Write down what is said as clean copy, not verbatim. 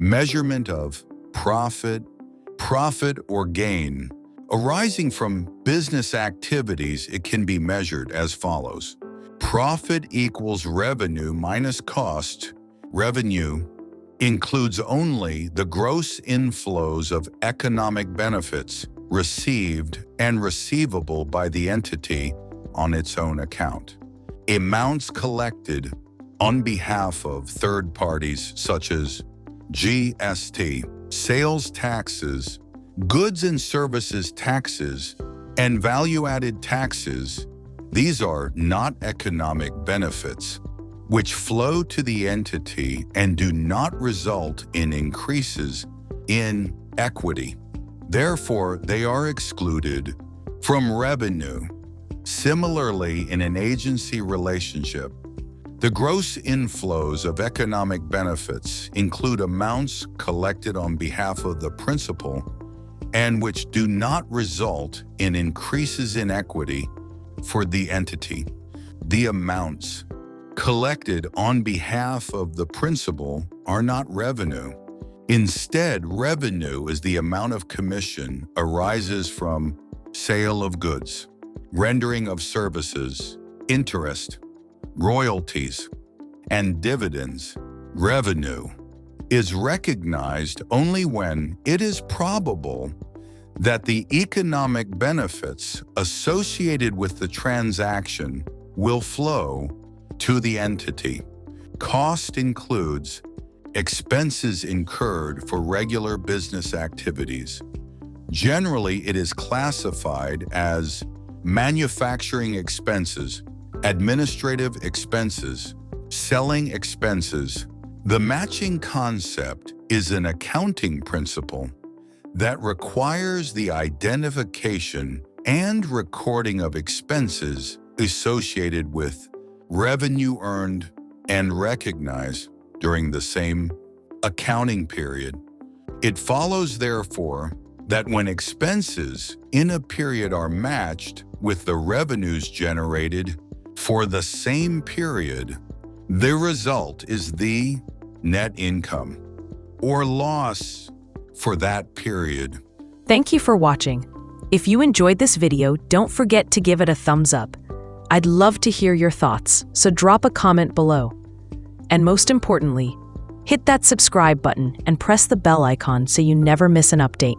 Measurement of profit or gain. Arising from business activities, it can be measured as follows. Profit equals revenue minus cost. Revenue includes only the gross inflows of economic benefits received and receivable by the entity on its own account. Amounts collected on behalf of third parties such as GST, sales taxes, goods and services taxes, and value-added taxes, these are not economic benefits, which flow to the entity and do not result in increases in equity. Therefore, they are excluded from revenue. Similarly, in an agency relationship, the gross inflows of economic benefits include amounts collected on behalf of the principal and which do not result in increases in equity for the entity. The amounts collected on behalf of the principal are not revenue. Instead, revenue is the amount of commission arises from sale of goods, rendering of services, interest, royalties, and dividends. Revenue is recognized only when it is probable that the economic benefits associated with the transaction will flow to the entity. Cost includes expenses incurred for regular business activities. Generally, it is classified as manufacturing expenses, administrative expenses, selling expenses. The matching concept is an accounting principle that requires the identification and recording of expenses associated with revenue earned and recognized during the same accounting period. It follows, therefore, that when expenses in a period are matched with the revenues generated for the same period, the result is the net income or loss for that period. Thank you for watching. If you enjoyed this video, don't forget to give it a thumbs up. I'd love to hear your thoughts, so drop a comment below. And most importantly, hit that subscribe button and press the bell icon so you never miss an update.